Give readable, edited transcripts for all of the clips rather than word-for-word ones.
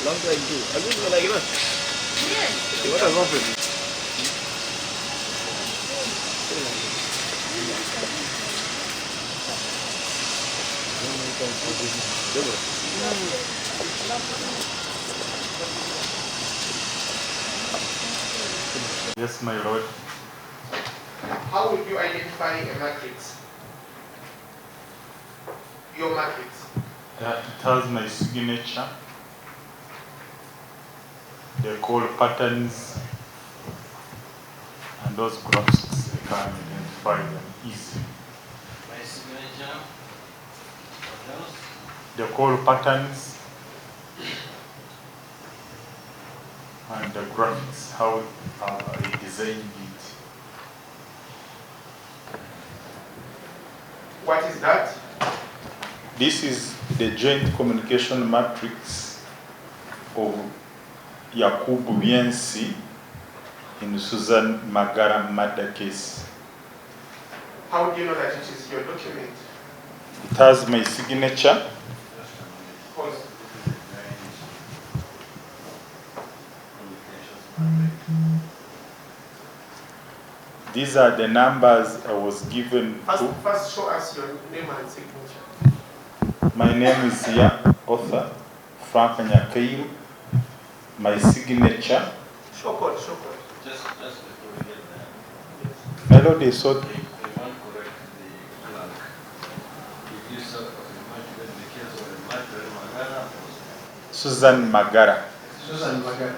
Long time too. Have you like that? Yes. What has happened? Yes, my lord. How would you identify a matrix? Your matrix? It has my signature. They call patterns, and those graphics, I can identify them easily. My signature. What else? They call patterns and the graphics, how I designed it. What is that? This is the joint communication matrix of Yakubu Biensi in Susan Magara murder case. How do you know that it is your document? It has my signature. Pause. These are the numbers I was given to. First show us your name and signature. My name is author Frank Nyakairu. My signature. Show code, show code. Just before we get there. Yes. My lord, they saw They won't correct the clerk. If you saw the case of the matter, Magara was Susan Magara Susan Magara.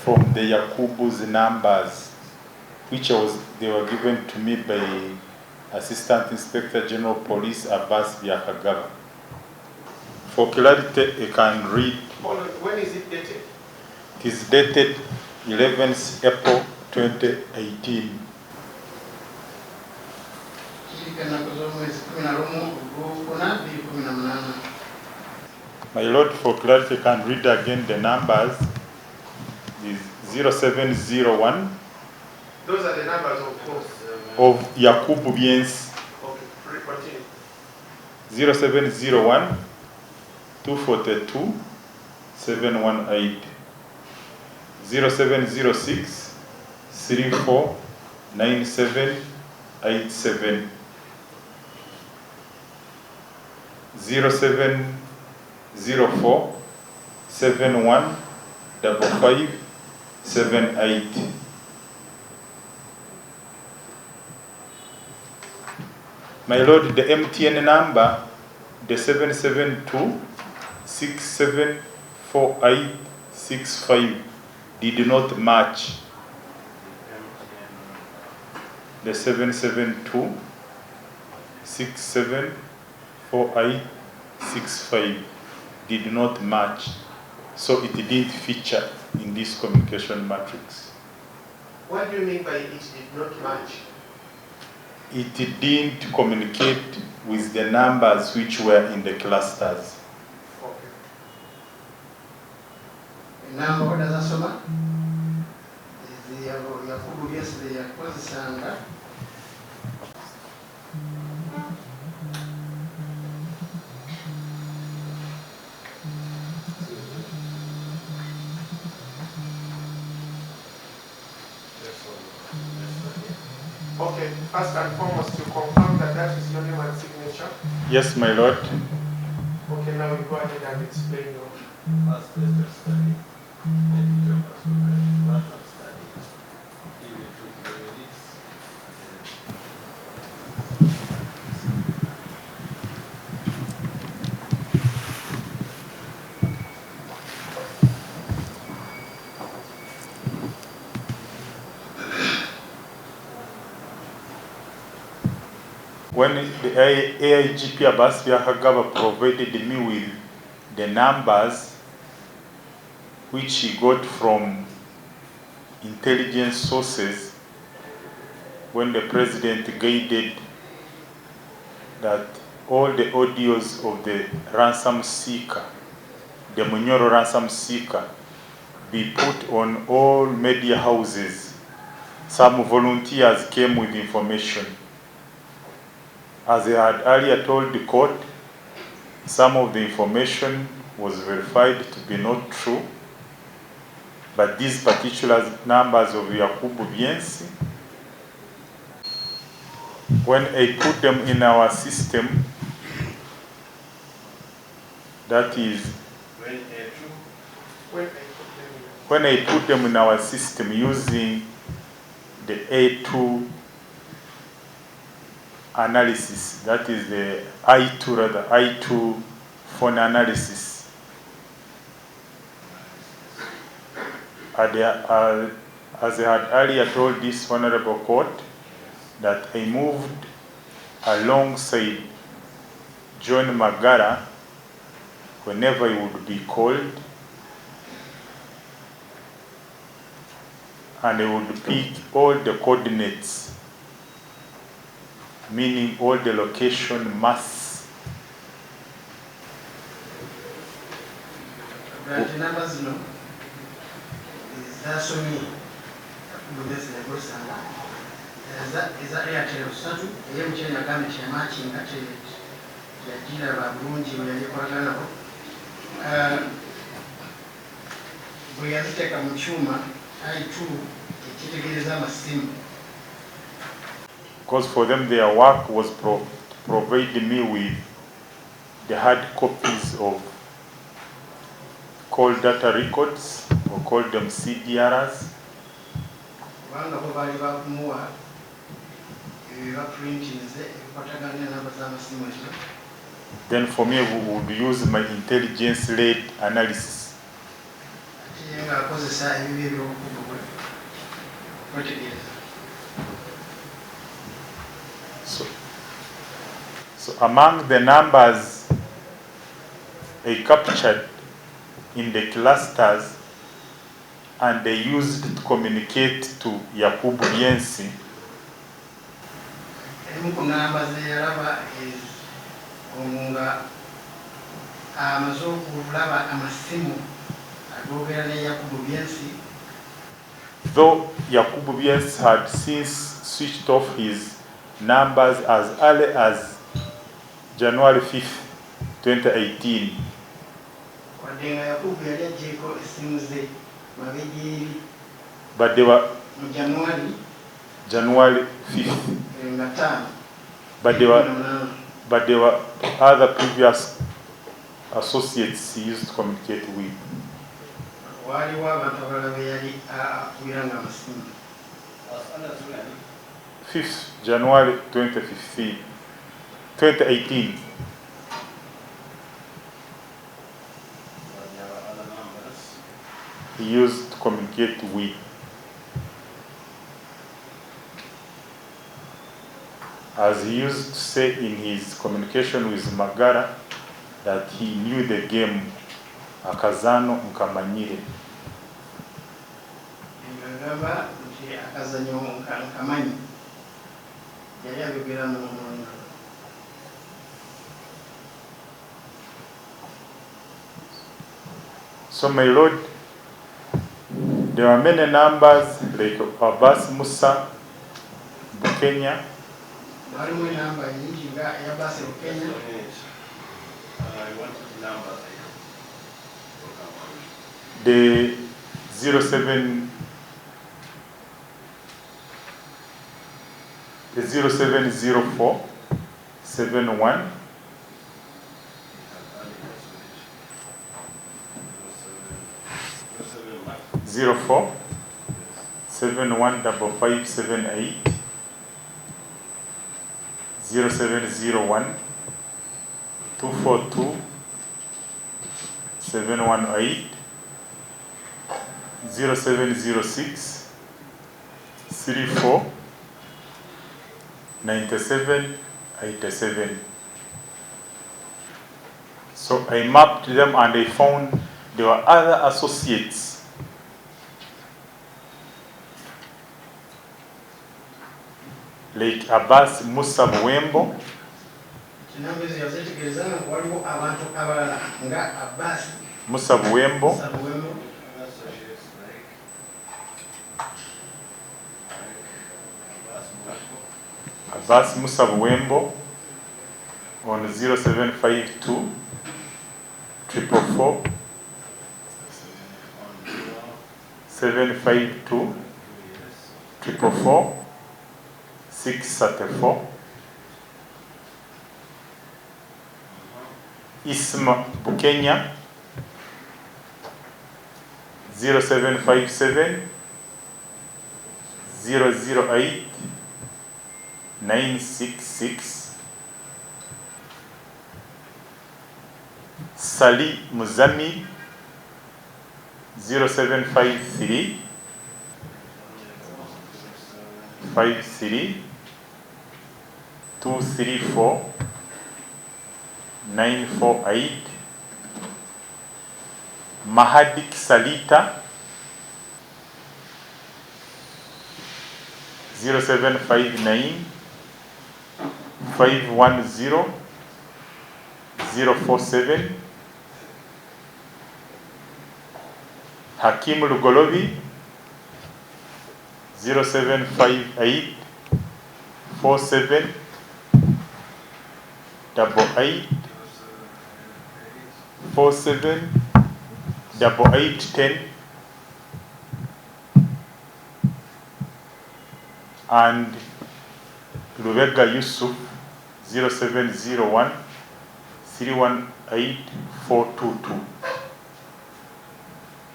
from the Yakubu's numbers, which they were given to me by Assistant Inspector General Police Abasimu. For clarity, I can read. Hold on. When is it dated? It is dated 11th April 2018. My lord, for clarity, I can read again the numbers. Is 0701 Those are the numbers of course. of Yakubu Biensi. Okay, continue. 0701 242 718 0706 34 9787 0704 71 55 78. My lord, the MTN number, the 772 674865 did not match. The 772 674865 did not match, so it didn't feature in this communication matrix. What do you mean by it did not match? It didn't communicate with the numbers which were in the clusters. Okay. Number what does that soma? The Yakubu yes the Yakubu. Okay, first and foremost, you confirm that that is your name and signature. Yes, my lord. Okay, now you go ahead and explain your first tester study. Editor was random study. Even took the release. When the AIGP Abasimu provided me with the numbers which he got from intelligence sources, when the president guided that all the audios of the ransom seeker, the Munyoro ransom seeker, be put on all media houses. Some volunteers came with information. As I had earlier told the court, some of the information was verified to be not true, but these particular numbers of Yakubu Biensi, when I put them in our system, that is, when I put them in our system using the A2 analysis, that is the I2 phone analysis. As I had earlier told this honorable court, that I moved alongside John Magara whenever he would be called, and he would pick all the coordinates, meaning all the location mass. Branch numbers, no. That's me. Is that Airtel Satu? I am telling a government matching actually. The dealer of Burundi will be Coragano. We have to take a Muchuma. I too, it is Amasimu. Because for them, their work was providing me with the hard copies of call data records, or call them CDRs. Then for me, we would use my intelligence-led analysis. So among the numbers I captured in the clusters and they used to communicate to Yakubu Biensi, though Yakubu Biensi had since switched off his numbers as early as January 5th, 2018. But they were January 5th. But there were other previous associates he used to communicate with. 5th January 2018. He used to communicate with. As he used to say in his communication with Magara, that he knew the game, akazano mkamanyire. So my Lord, there are many numbers like Abasimu, Kenya. I want the numbers. The 0704 71 04 715578 0701 242 718 0706 34 97 87. So I mapped them and I found there were other associates like Abbas Musa Buwembo, Abasimu Wembo on 0752 444 752 444 634. Isma Bukenya 0757 008 966. Sali Muzami 0753 53 234 948. Mahadik Salita 0759 510 047. Hakim Lugolobi 0758 47 88 47 8810. And Lubega Yusuf 0701 318 422.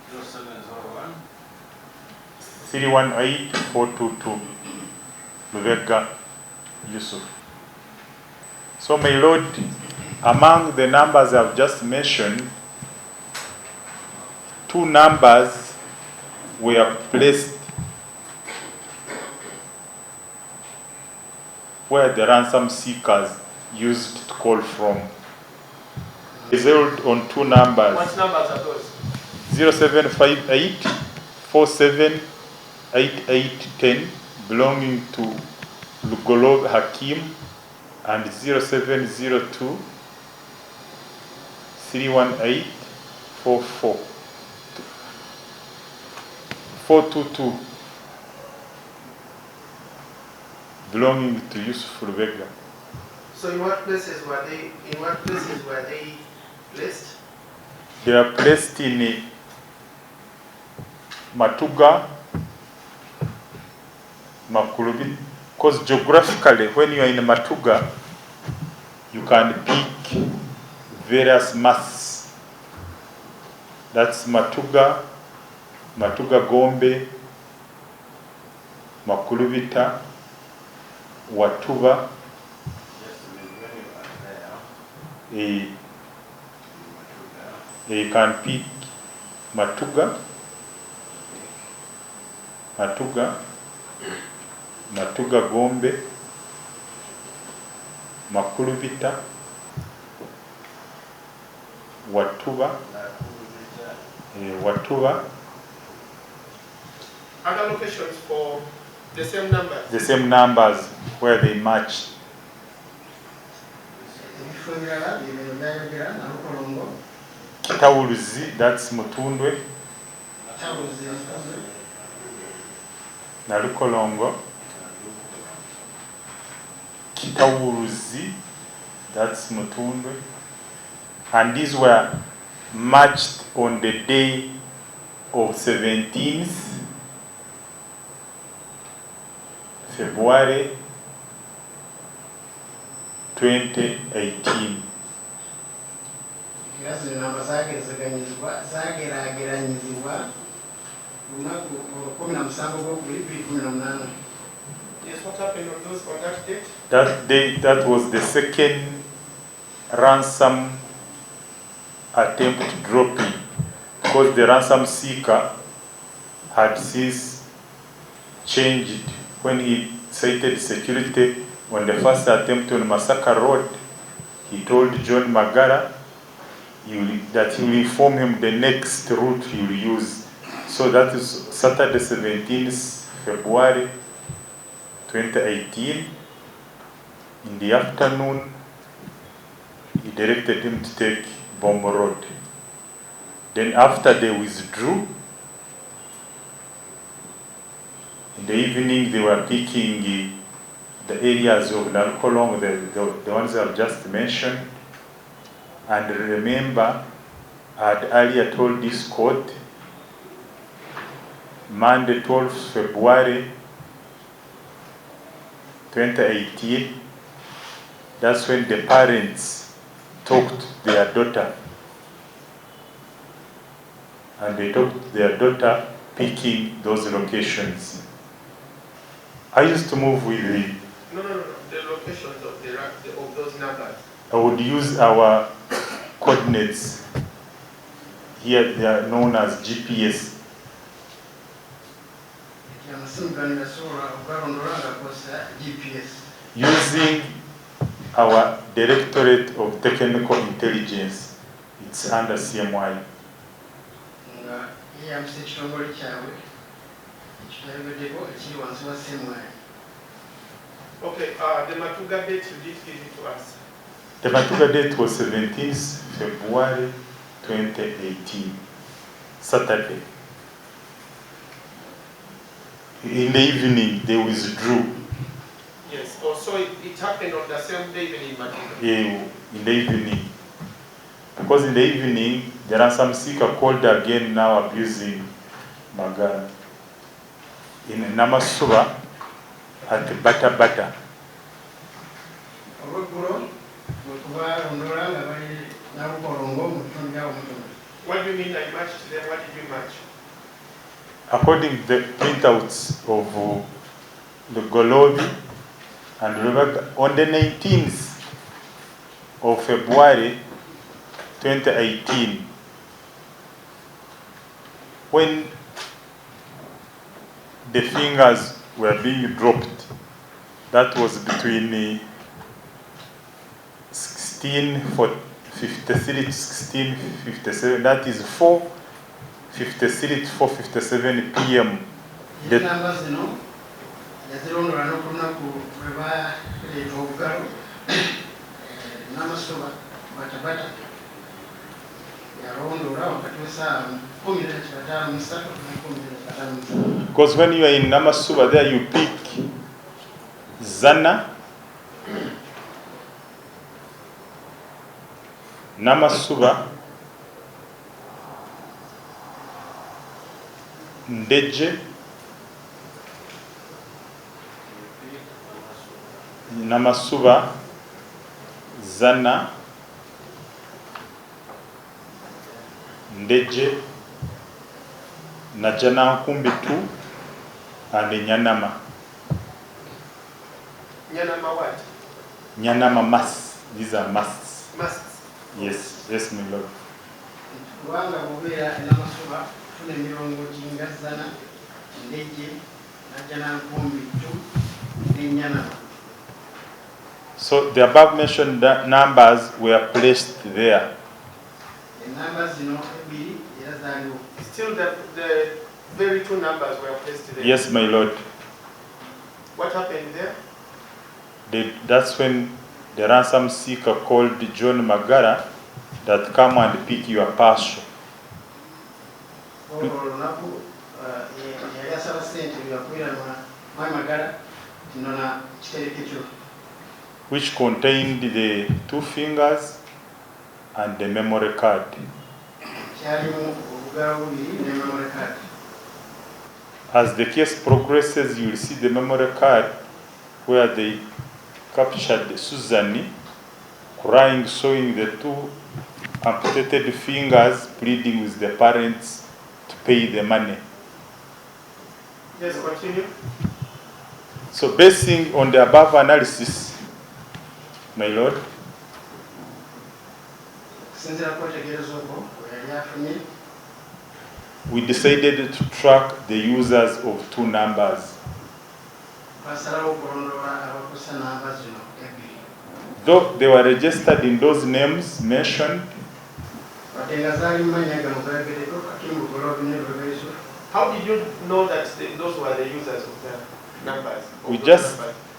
0701 318 422. Lubega Yusuf. So, my Lord, among the numbers I've just mentioned, 2 numbers were placed where the ransom seekers used to call from. Result on 2 numbers. What numbers are those? 0758 47 8810 belonging to Lugolob Hakim, and 0702 318 422 belonging to Yusuf Lubega. So in what places were they placed? They are placed in Matuga, Makulubi, because geographically, when you are in Matuga, you can pick various masts. That's Matuga, Matuga Gombe, Makulubita, Watuba. Yes, when you are there, You can pick Matuga, Matuga Gombe, Makulubita, Watuba, Watuba. Other locations for the same numbers? The same numbers where they match. Kitawuluzi, that's Mutundwe. Nalukolongo. Kitawuluzi, that's Mutundwe. And these were matched on the day of 17th February 2018. Yes, namba zageraganyizibwa lunaku 17 Yes, what happened on that date? That day, that was the second ransom attempt dropping, because the ransom seeker had since changed when he cited security on the first attempt on Masaka Road. He told John Magara that he will inform him the next route he will use. So that is Saturday 17th February 2018. In the afternoon, he directed him to take Bombo Road. Then after they withdrew, in the evening they were picking the areas of Nalkolong, the ones I've just mentioned. And remember, I had earlier told this court, Monday 12th February 2018, that's when the parents talked to their daughter. And they talked to their daughter picking those locations. I used to move with the... No. The locations of those numbers. I would use our coordinates. Here they are known as GPS. Using our Directorate of Technical Intelligence, it's under CMY. Okay, the Matuga date you did give it to us. The Matuga date was 17th February 2018, Saturday. In the evening, they withdrew. Yes, so it happened on the same day even in Matuga? Yeah, in the evening. Because in the evening, there are some seeker called again now abusing Magara. In Namasuba, at Bata. What do you mean I matched them? What did you match? According to the printouts of the Golobi and Rebecca, on the 19th of February 2018, when the fingers were being dropped, that was between 16:53 to 16:57, that is 4:53 to 4:57 p.m. These numbers, you know, because when you are in Namasuba, there you pick Zana, Namasuba, Ndeje, Namasuba, Zana, Ndeje, Najana Kumbitu, and Nyanama. Nyanama what? Nyanama masks. These are masks. Masks? Yes, my lord. So the above mentioned numbers were placed there. The numbers, you know, still the very two numbers were placed there? Yes, my lord. What happened there? That's when the ransom seeker called John Magara that come and pick your parcel. Which contained the 2 fingers and the memory card. As the case progresses, you will see the memory card where they captured Susan crying, showing the 2 amputated fingers, pleading with the parents to pay the money. Yes, continue. So basing on the above analysis, my lord, we decided to track the users of 2 numbers. Though they were registered in those names mentioned, how did you know that those were the users of the numbers?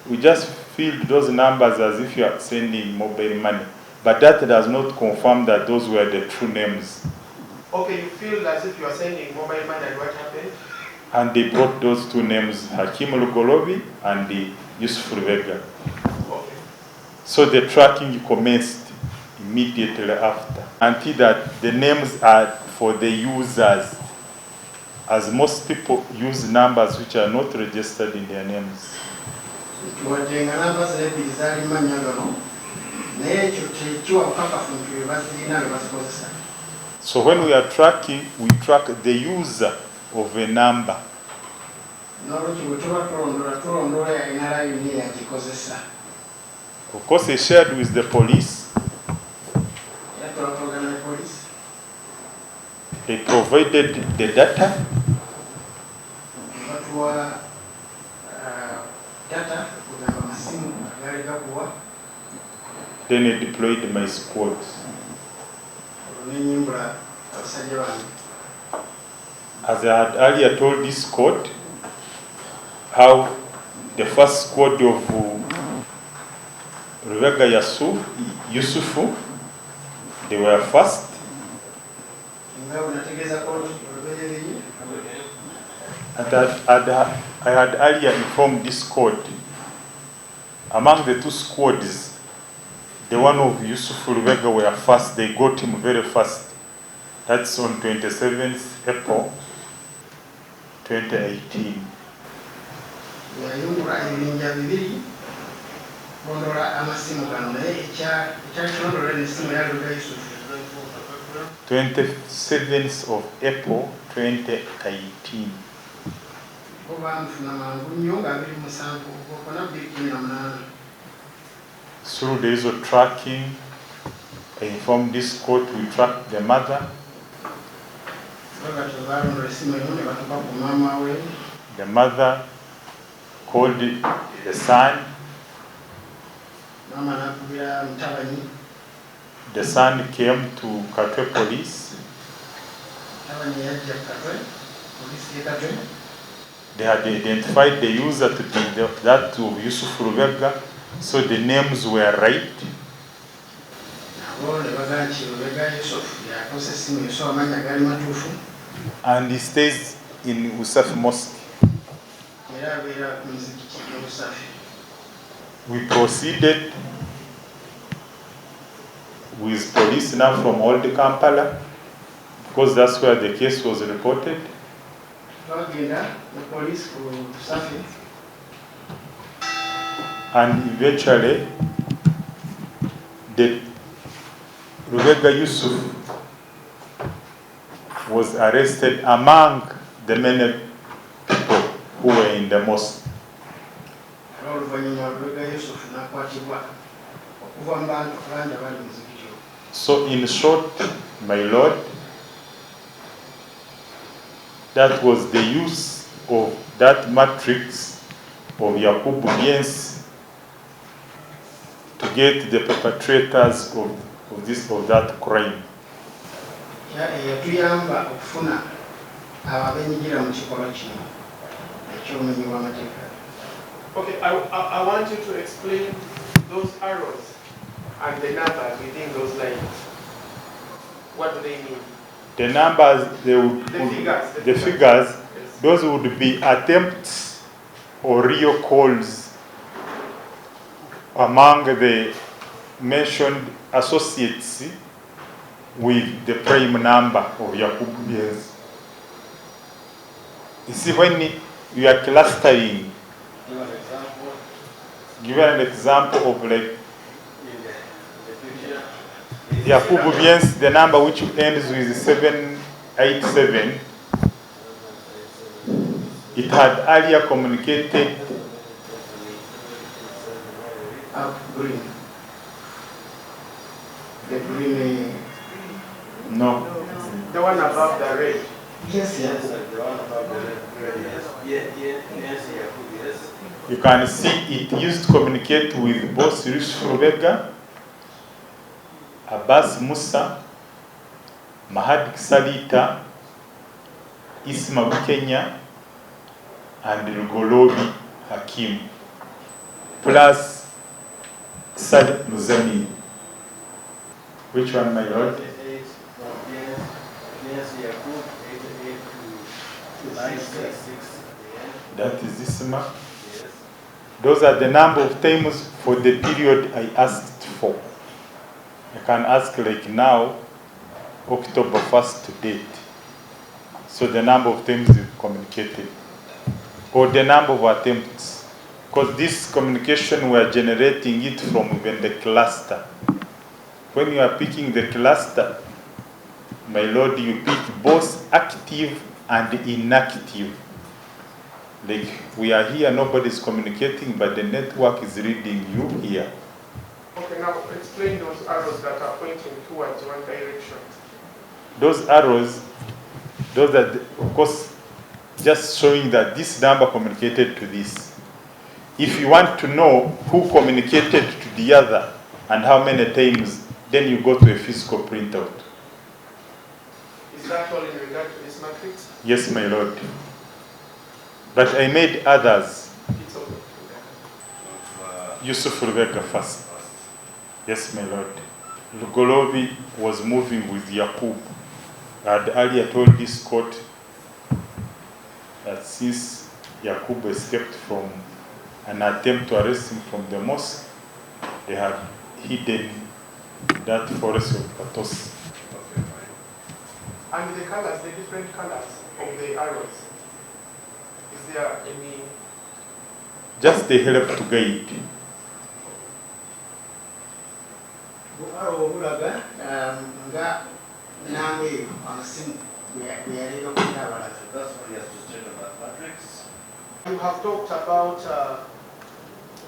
We just filled those numbers as if you are sending mobile money. But that does not confirm that those were the true names. Okay, you feel as if you are sending mobile money, and what happened? And they brought those 2 names, Hakim Lugolobi and Yusuf Rubega. Okay. So the tracking commenced immediately after, until that the names are for the users, as most people use numbers which are not registered in their names. tuwadenga namba z'ebbiri zaali mannya gano naye ekyo tekiwa bukakafu nti bwe bazirina bwe bazikozesa. So when we are tracking, we track the user of a number. N'olwekyo bwe tuba tulondola yalina layini eyagikozesa. Of course, they shared with the police. Era tubakolagana ne poliisi. They provided the data. Batuwa data kugamba Amasimu agaali gakuwa. Then I deployed my squads. N'enyimbula abasajja bange. As I had earlier told this court, how the first squad of Rubega Yusufu, they were first. Nga unategeeza kooti olubereberye. And I had earlier informed this court, among the two squads, the one of Yusuf Rubega were first. They got him very fast. That's on 27th April 2018. Yayungula ebibinja bibiri kondola Amasimu gano naye ekyakilondola n'essimu ya Rubega Yusufu. 27th of April 2018. Oba nfuna mangu nnyo nga 27 okona 2018. Through the use of tracking, I informed this court we tracked the mother. The mother called the son. The son came to Katwe police. They had identified the user to be that of Yusuf Rubega, so the names were right. And he stays in Usafi Mosque. We proceeded with police now from Old Kampala, because that's where the case was reported. And eventually, the Rubega Yusuf was arrested among the many people who were in the mosque. So in short, my lord, that was the use of that matrix of Yakubu Biensi to get the perpetrators of that crime. Okay, I want you to explain those arrows and the numbers within those lines. What do they mean? The numbers, The figures. Yes. Those would be attempts or real calls among the mentioned associates with the prime number of Yakubu Biensi. You see, when you are clustering, give an example of like Yakubu Biensi, the number which ends with 787, it had earlier communicated Green. The green. no. The one above the red. Yes, Yes, yes. the one above the red. Yes, yes. You can see it used to communicate with both Yusuf Rubega, Abasimu, Mahad Salita, Isma Kenya, and Rugolobi Hakim, plus Sadik Muzami. Which one, my lord? That is Isma. Yes. Those are the number of times for the period I asked for. I can ask like now, October 1st to date. So the number of times you communicated, or the number of attempts. Because this communication, we are generating it from within the cluster. When you are picking the cluster, my lord, you pick both active and inactive. Like we are here, nobody's communicating, but the network is reading you here. Okay, now explain those arrows that are pointing towards one direction. Those arrows, those are, of course, just showing that this number communicated to this. If you want to know who communicated to the other and how many times, then you go to a physical printout. Is that all in regard to this matrix? Yes, my lord. But I made others. It's okay. Yusuf Rebecca first. Yes, my lord. Lugolobi was moving with Yakub. I had earlier told this court that since Yakub escaped from an attempt to arrest him from the mosque, they had hidden that forest of Patos. And the colors, the different colors of the arrows, is there any? Just they help to guide. nga namwe amasimu bweyaleeta okugira abalala. That's what he has to state on that matrix. You have talked about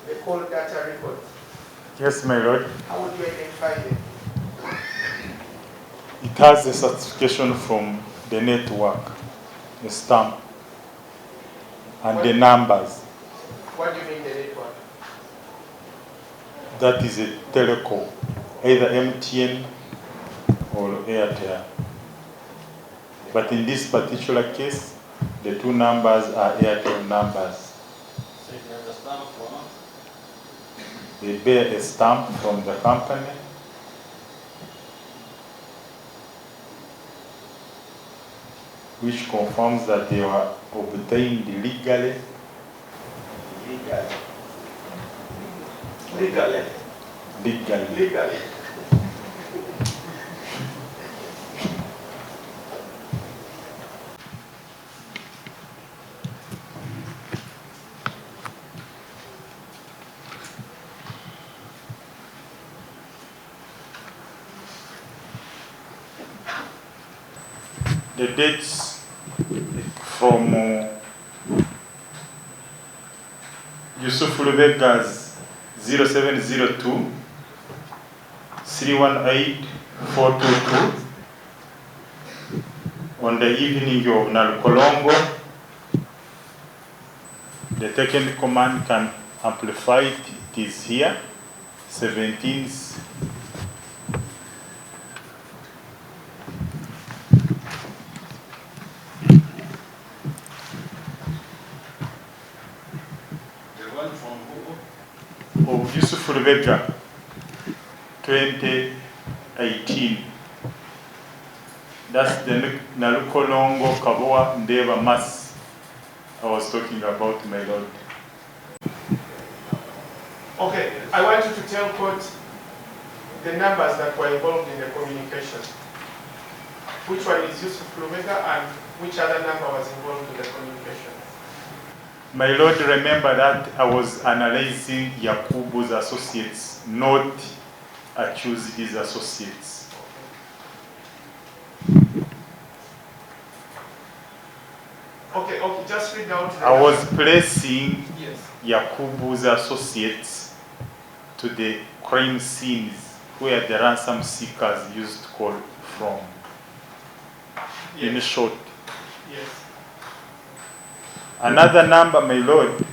the call data records. Yes, my lord. How would you identify them? It has a certification from the network, the stamp, and the numbers. What do you mean the network? That is a telecom, either MTN or Airtel. But in this particular case, the two numbers are Airtel numbers. So you can understand from They bear a stamp from the company, which confirms that they were obtained legally. Legally. The dates from Yusuf Lubega's 0702 318 422 on the evening of Nalkolongo. The second command can amplify it. It is here, 17th. Of Yusuf Rebecca, 2018. That's the Nalukolongo Kaboa Ndeva Mass I was talking about, my lord. Okay, I want you to tell court the numbers that were involved in the communication. Which one is Yusuf Lumega and which other number was involved in the communication? My lord, remember that I was analyzing Yakubu's associates, not accuse his associates. Okay, just read out. I was placing Yes. Yakubu's associates to the crime scenes where the ransom seekers used to call from. Yes. In short. Yes. Another number, my lord,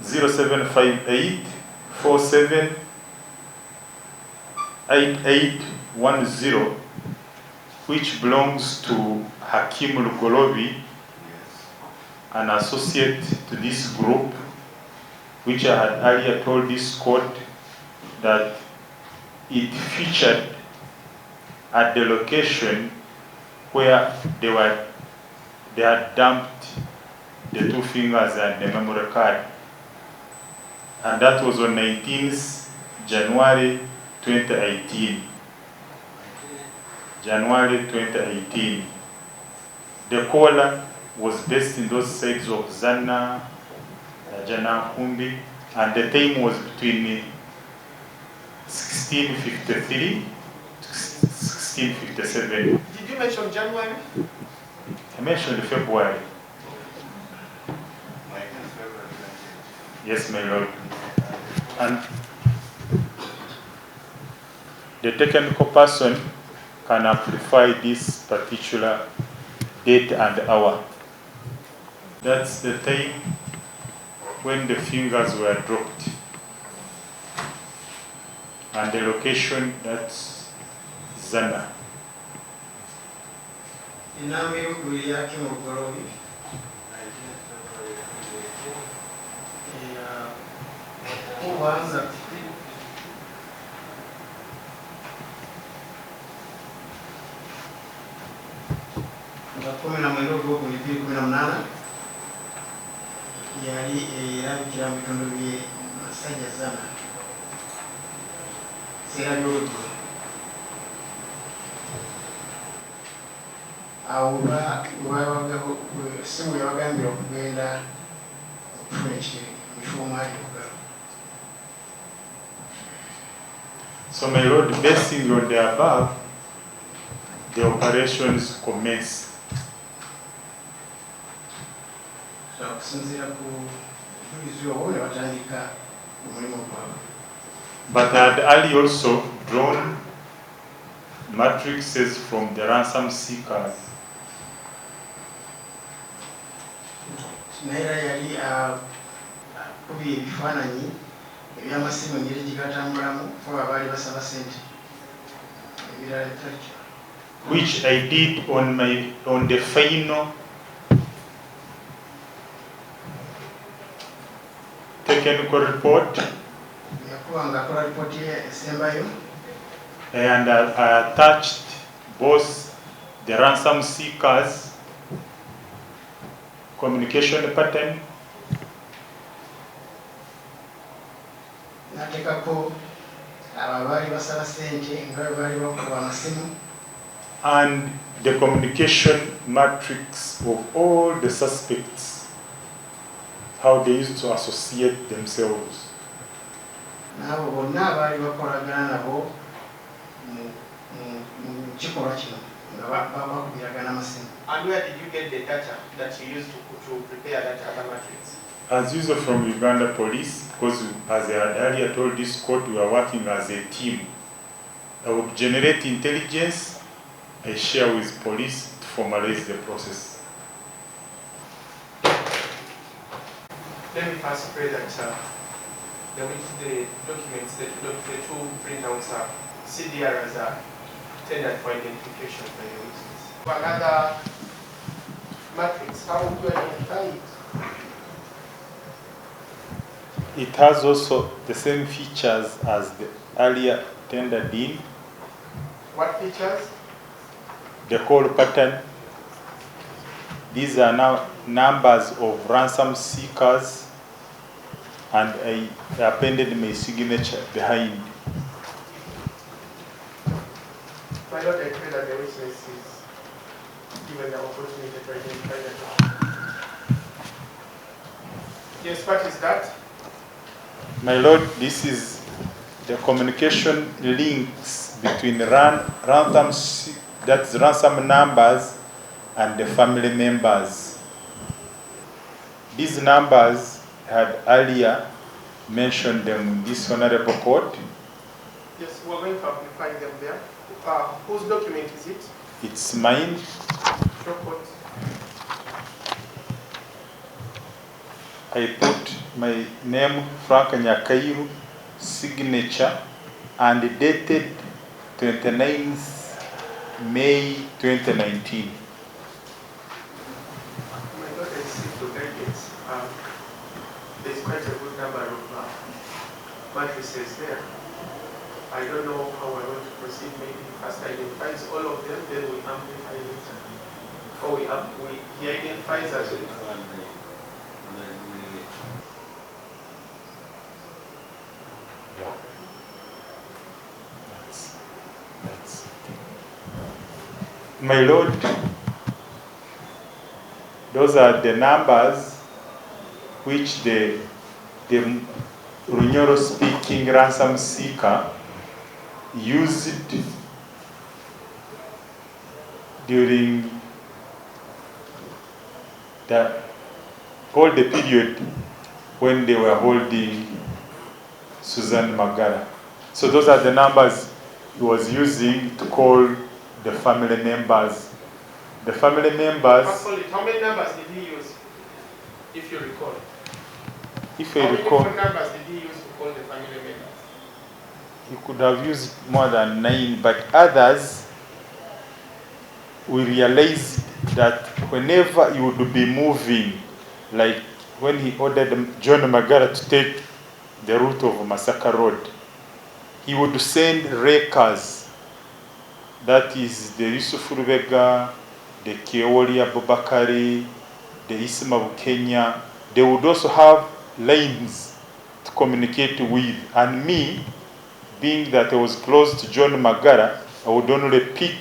0758 47 8810, which belongs to Hakim Lugolobi, an associate to this group, which I had earlier told this court that it featured at the location where they had dumped the two fingers and the memory card. and that was on 19th January 2018. January 2018. The caller was based in those sides of Zana, Jana Kumbi, and the time was between 1653 to 1657. Did you mention January? I mentioned February. Yes, my lord. And the technical person can amplify this particular date and hour. That's the time when the fingers were dropped. And the location, that's Zana. Inama y'ukuri yake mu Bugorobi kubanza nga 12 2018 yali erabikira mu bitundu bye Masajja Zana sera by'olugero awo babagaho simu yabagambira okugenda okufuna emifumo ali okugalo. So my lord, basing on the above, the operations commenced. So okusinziira ku bujulizi obwo ne batandika omulimu gwabwe. But I had early also drawn matrices from the ransom seekers. Naye era yali akubye ebifaananyi eby'amasimu engeri gye gatambulamu fo abaali basaba ssente ebirala bitali kyo. Which I did on the final technical report, Yakuba ng'akola lipooti ye esembayo and I attached both the ransom seekers communication pattern n'ateekako abo abaali basaba ssente nga bwe baali bakuba amasimu and the communication matrix of all the suspects, how they used to associate themselves. n'abo bonna abaali bakolagana nabo mu kikolwa kino nga bakubiragana amasimu. And where did you get the data that you used to prepare that other matrix? As usual from Uganda Police, because as I had earlier told this court, we are working as a team. I would generate intelligence, I share with police to formalize the process. Let me first pray that the documents, the two printouts are CDR as a tendered for identification by the witness. Another matrix, how would you identify it? It has also the same features as the earlier tendered in. What features? The call pattern. These are now numbers of ransom seekers, and I appended my signature behind. My Lord, I pray that the witness is given the opportunity to identify that. Yes, what is that? My Lord, this is the communication links between ransom numbers and the family members. These numbers had earlier mentioned them in this honorable court. Yes, we're going to amplify them there. Whose document is it? It's mine. Show court. I put my name, Frank Nyakairu, signature, and dated 29th May 2019. My daughter is sick to guidance. There's quite a good number of matrices there. I don't know how I want to proceed. Maybe first identifies all of them, then we amplify it. Or he identifies as well. My Lord, those are the numbers which the Runyoro speaking ransom seeker used during all the period when they were holding Susan Magara. So those are the numbers he was using to call the family members. The family members... Actually, how many numbers did he use, if you recall? If I recall, how many numbers did he use to call the family members? He could have used more than 9, but others, we realized that whenever he would be moving, like when he ordered John Magara to take the route of Masaka Road, he would send rakers, that is the Yusuf Rubega, the Keoli Abubakari, the Isma Kenya. They would also have lines to communicate with, and me, being that I was close to John Magara, I would only pick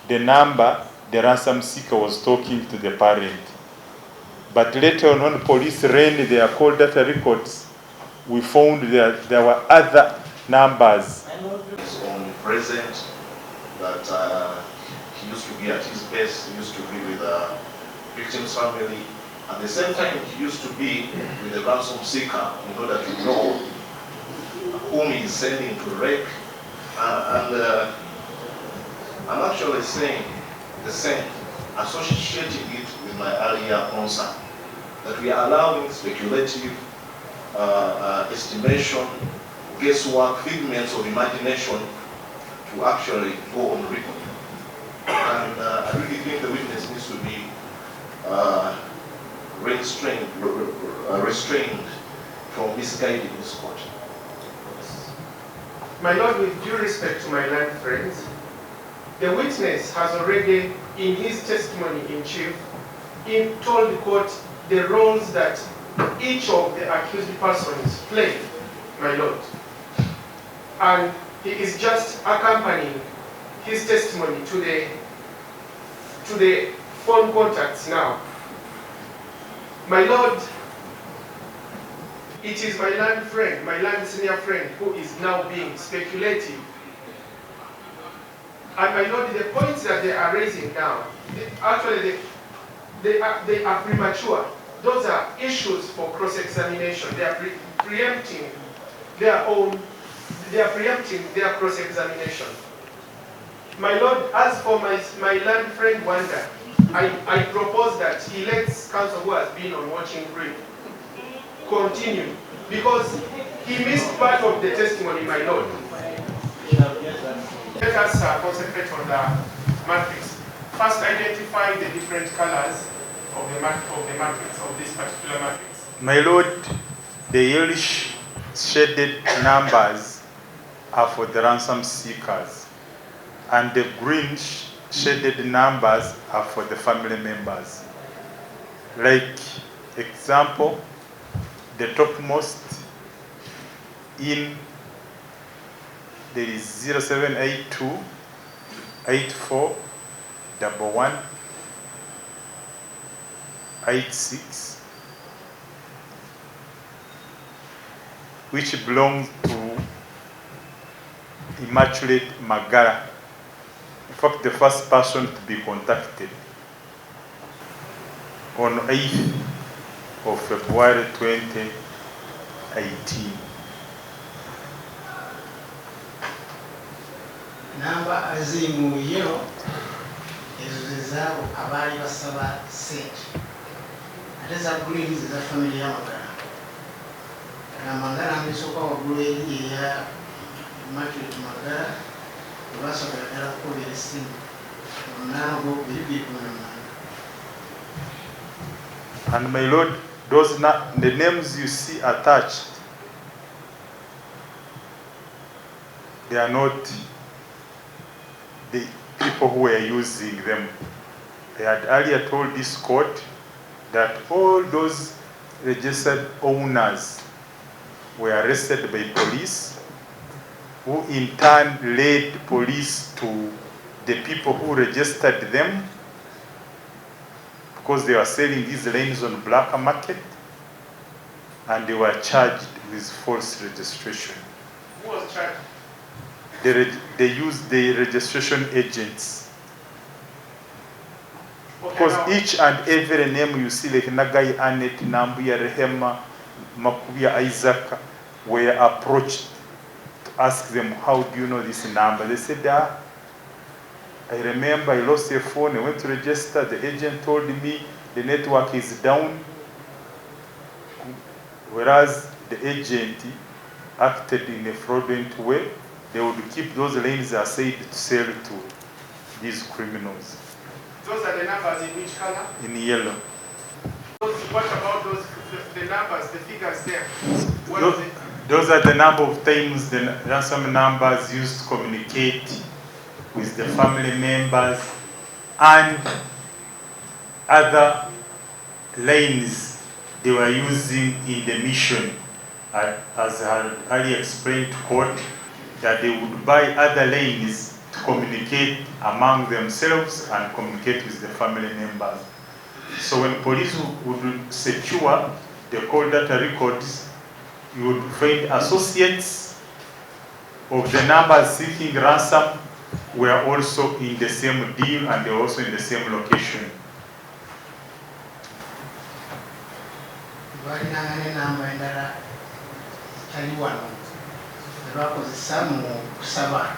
the number the ransom seeker was talking to the parent. But later on, when police ran their call data records, we found that there were other numbers. It's on present that he used to be at his best, he used to be with the victim's family. At the same time, he used to be with the ransom seeker in order to know whom he is sending to wreck. I'm actually saying the same, associating it with my earlier answer, that we are allowing speculative estimation, guesswork, figments of imagination to actually go on record. And I really think the witness needs to be restrained from misguiding this court. My Lord, with due respect to my land friends, the witness has already, in his testimony in chief, told the court the roles that each of the accused persons played, my Lord. And he is just accompanying his testimony to the phone contacts now. My Lord, it is my land friend, my land senior friend, who is now being speculative. And my Lord, the points that they are raising now, they are premature. Those are issues for cross-examination. They are preempting their cross-examination. My Lord, as for my land friend Wanda, I propose that he lets counsel who has been on watching brief continue, because he missed part of the testimony, my Lord. Let us concentrate on the matrix. First, identify the different colors of the matrix, of this particular matrix. My Lord, the yellowish shaded numbers are for the ransom seekers, and the green shaded numbers are for the family members. Like example, the topmost in there is 0782 84 11 86, which belongs to Immaculate Magara. In fact, the first person to be contacted on 8th of February 2018. Namba azimu yero ezo abali basaba sente ate za green za family ya Magara na Magara amesoka wagulu eri ya Immaculate Magara basoka dala ko beresimu nabo bibi kuna. And my Lord, those the names you see attached, they are not the people who were using them. They had earlier told this court that all those registered owners were arrested by police, who in turn led police to the people who registered them, because they were selling these lanes on black market, and they were charged with false registration. Who was charged? They used the registration agents. Okay, Because now, each and every name you see, like Nagai, Annette, Nambuya, Rehema, Makuya, Isaac, were approached to ask them, how do you know this number? They said, I remember I lost a phone, I went to register, the agent told me the network is down. Whereas the agent acted in a fraudulent way, they would keep those lanes aside to sell to these criminals. those are the numbers in which color? In yellow. What about those, the numbers, the figures there? What is it? Those are the number of times the ransom numbers used to communicate with the family members and other lanes they were using in the mission. As I had earlier explained to court, that they would buy other lanes to communicate among themselves and communicate with the family members. So when police would secure the call data records, you would find associates of the numbers seeking ransom were also in the same deal and they were also in the same location. Balinangane namba endala tali wano lwakozesa mu kusaba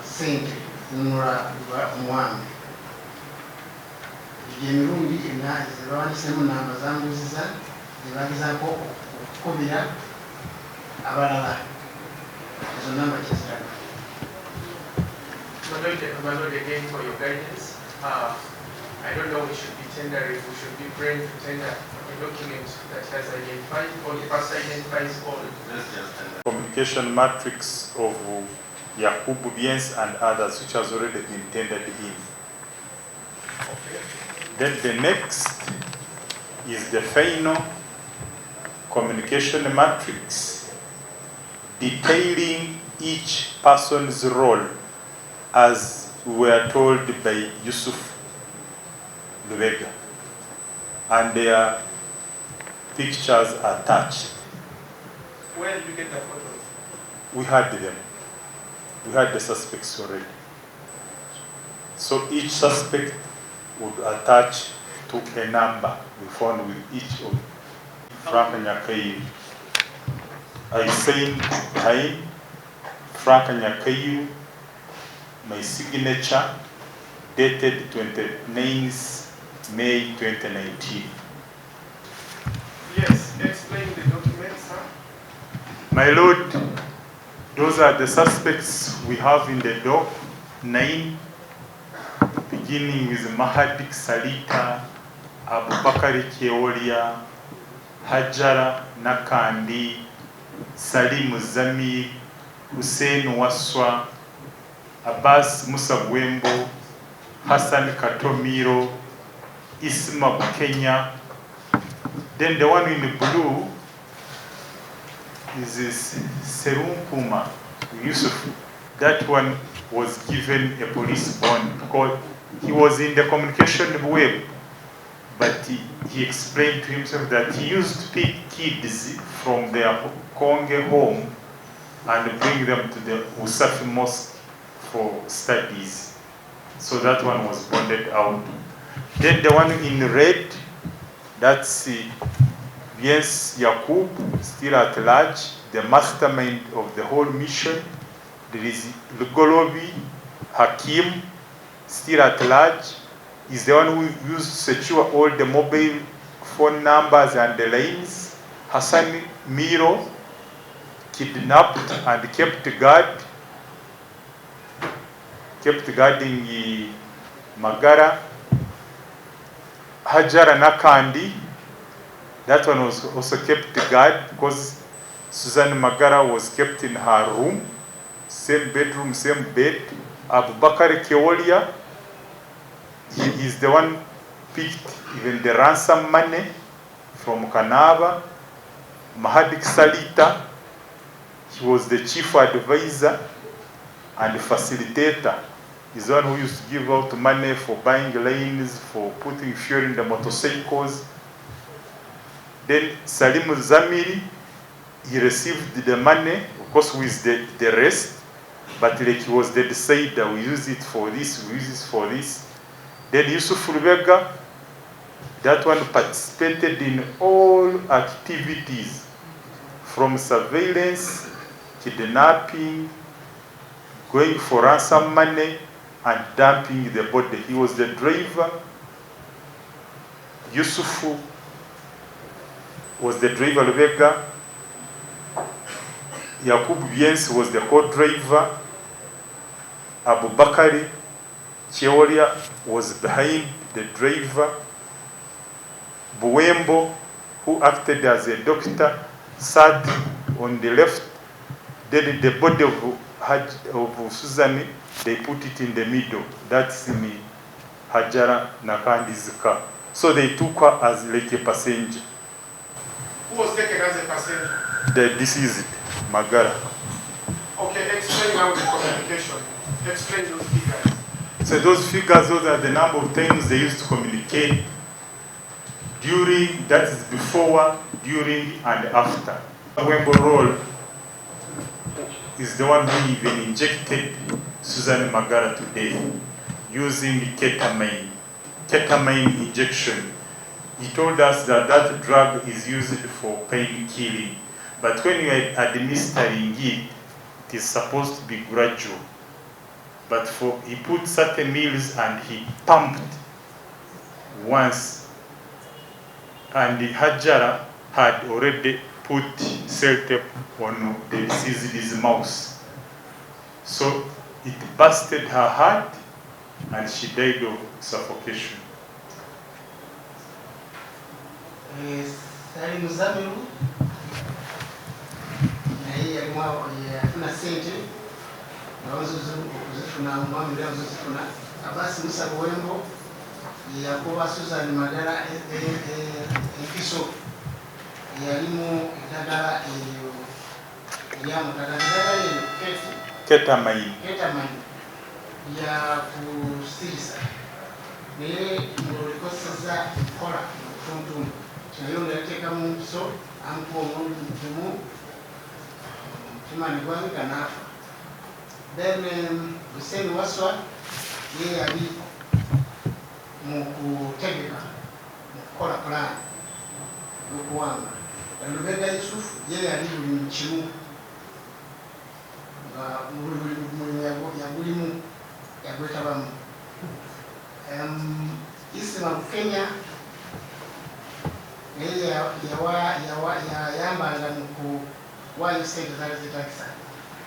sente nunula omwami emirundi ena zebawandisemu namba zambuziza zebagezaako okukubira abalala ezo namba kyeziraga. Malode, again for your guidance. I don't know we should be tendering, we should be praying to tender a document that has identified or first identifies all. Communication matrix of Yakubu Biens and others which has already been tendered in. Okay. Then the next is the final communication matrix detailing each person's role as we were told by Yusuf Lubega, and their pictures attached. Where did you get the photos? We had them. We had the suspects already. So each suspect would attach to a number we found with each of Frank Nyakayu. I signed behind Frank Nyakayu, my signature dated 29th May 2019. Yes, explain the documents, sir. My Lord, those are the suspects we have in the dock, 9, beginning with Mahadik Salita, Abubakari Keolia, Hajara Nakandi, Salim Zami, Hussein Waswa, Abbas Musa Wembo, Hassan Katomiro, Isma Kenya. Then the one in the blue is this Serum Puma Yusuf. That one was given a police bond because he was in the communication web, but he explained to himself that he used to pick kids from their Konge home and bring them to the Usafi Mosque for studies. So that one was bonded out. Then the one in red, that's Yes Yakub, still at large, the mastermind of the whole mission. There is Lugolobi Hakim, still at large, is the one who used to secure all the mobile phone numbers and the lines. Hassan Miro, kidnapped and kept guarding Magara. Hajara Nakandi, that one was also kept guard because Susan Magara was kept in her room, same bedroom, same bed. Abubakar Keolia, he is the one picked even the ransom money from Kanava. Mahadik Salita, he was the chief advisor and facilitator is the one who used to give out money for buying lanes, for putting fuel in the motorcycles. Then Salim Zamiri, he received the money, of course with the rest, but like he was the decider, we use it for this, we use it for this. Then Yusuf Rubega, that one participated in all activities, from surveillance, kidnapping, going for ransom money, and dumping the body. He was the driver. Yusufu was the driver, Rubega. Yakub Biens was the co-driver. Abu Bakari Cheolia was behind the driver. Buembo, who acted as a doctor, sat on the left. Then the body of Susan, they put it in the middle. That's in Hajara Nakandi's car. So they took her as like a passenger. Who was taken as a passenger? The deceased, Magara. Okay, explain now the communication. Explain those figures. So those figures, those are the number of times they used to communicate during, that is before, during, and after. Wembo role is the one who even injected Susan Magara today using ketamine injection. He told us that that drug is used for pain killing, but when you are administering it, it is supposed to be gradual. But he put certain meals and he pumped once, and the Hajara had already put cell tape on the deceased's mouth. So it busted her heart and she died of suffocation. Salim Zamiru naye yafuna sente kuzifuna omwami era zifuna Abasimu Wembo yakuba Susan Magara enkiso yalimu eddagala eyo eryamutagala Ketamine yakusirisa naye ng'olikozesa kukola okutuntundu naye ngayateekamu nkiso amukuba omulimu mutima ne gwabika n'afa. Then Hussein Waswa ye yali mu kutegeka mu kukola plan y'okuwamba. Lubega Yusufu ye yali buli kimu nga mulimu yagulimu yagwetabamu. Isima Kenya naye yayambanga mu kuwaayo sente zaali zitakisa.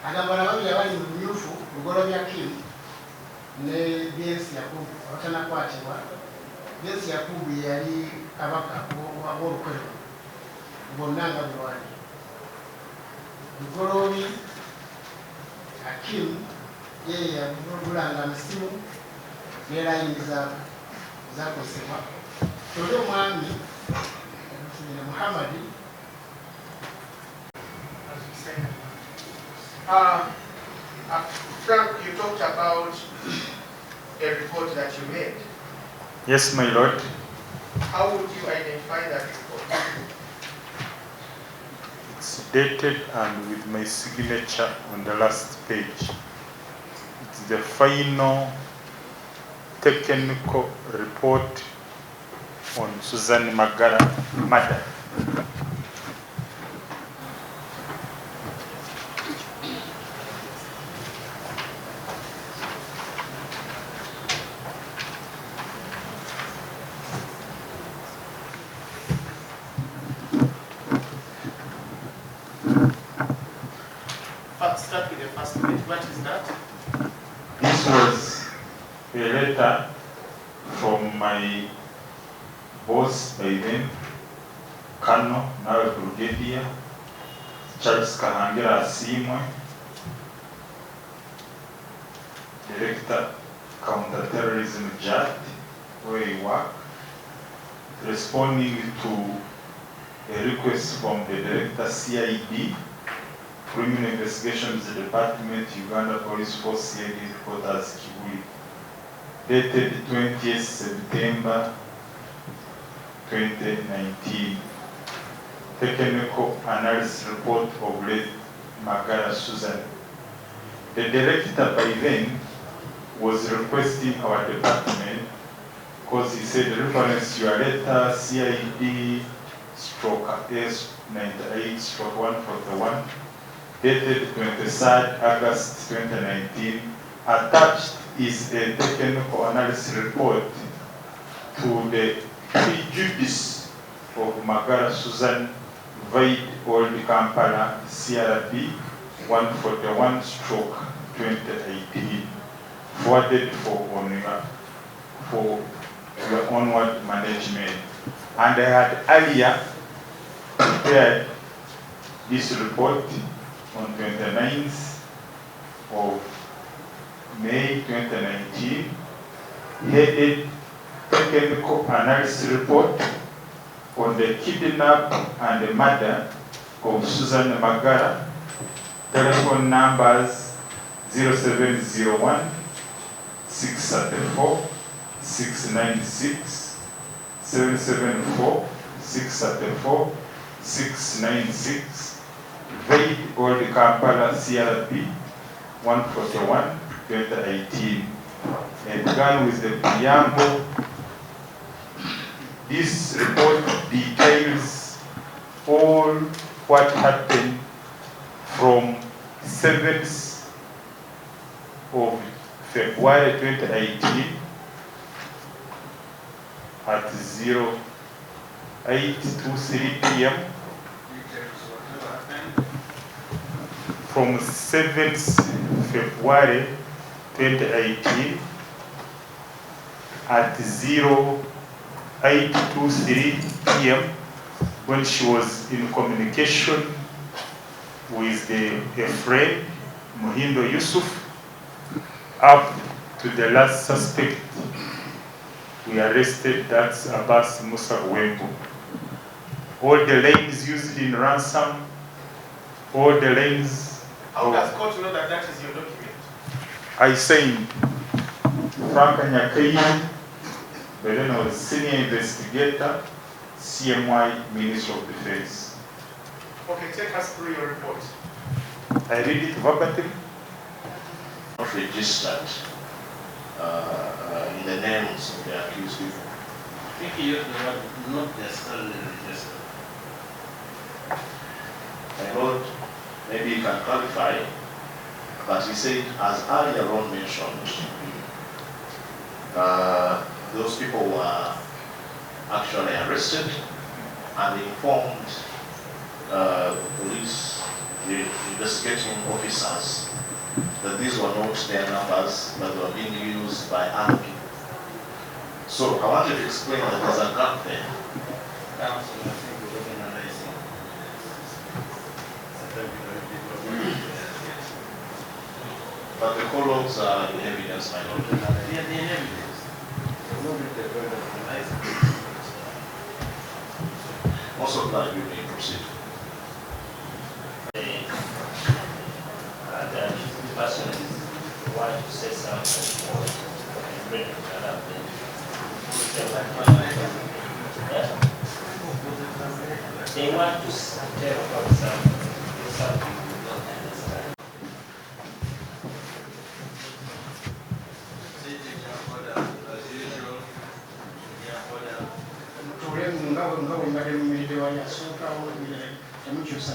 Agamba babiri abali mu bimyufu lugolo bya Kim ne Bensi Yakubu abatanakwatibwa. Bensi Yakubu yali kabaka w'olukolero bonna nga bwe wali. Lugolobi Akim ye yagulanga Amasimu ne layini zakozesebwa. Tole omwami Muhammadi Frank, you talked about a report that you made. Yes, my lord. How would you identify that report? It's dated and with my signature on the last page. It's the final technical report on Susan Magara murder. Start with the first page. What is that? This was a letter from my boss by then, Colonel, now a Brigadier, Charles Kahangira Amasimu, Director, Counterterrorism JAD, where he worked, responding to a request from the Director CID Criminal Investigations Department, Uganda Police Force, CID Headquarters, Kibuli, dated 20th September 2019. Technical analysis report of late Magara Susan. The director by then was requesting our department because he said, reference your letter CID stroke S98/141 dated 23rd August 2019. Attached is a technical analysis report to the prejudice of Magara Susan Void Old Kampala CRB 141/2018 forwarded for the onward management. And I had earlier prepared this report on 29th of May 2019, headed Technical Analysis Report on the kidnap and the murder of Susan Magara, telephone numbers 0701 634 696, 774 634 696, Vaid Old Kampala CRP 141/2018. And began with the preamble. This report details all what happened from 7th of February 2018 at 08:23 p.m. From 7th February 2018 at 08:23 p.m. when she was in communication with a friend, Muhindo Yusuf, up to the last suspect we arrested, that's Abasimu. All the lanes used in ransom, all the lanes. How does court know that that is your document? I signed Frank Nyakayi, but then I was senior investigator, CMY, Minister of Defense. Okay, take us through your report. I read it verbatim. Not registered in the names of the accused people. I think he used the word not necessarily registered. My Lord, maybe you can clarify, but he said, as earlier on mentioned, those people were actually arrested and informed police, the investigating officers, that these were not their numbers, but they were being used by other people. So I wanted to explain that there's a gap there. Council, I think we're organizing. But the columns are in evidence, my Lord. They are the evidence. Also glad you may proceed. The person is want to say something more and bring that up. They want to tell about something we don't understand. Sitting in order, as usual, in order. Tuwe mungawe mbade mumilide wa yasoka wa mumilide. Tamucho sa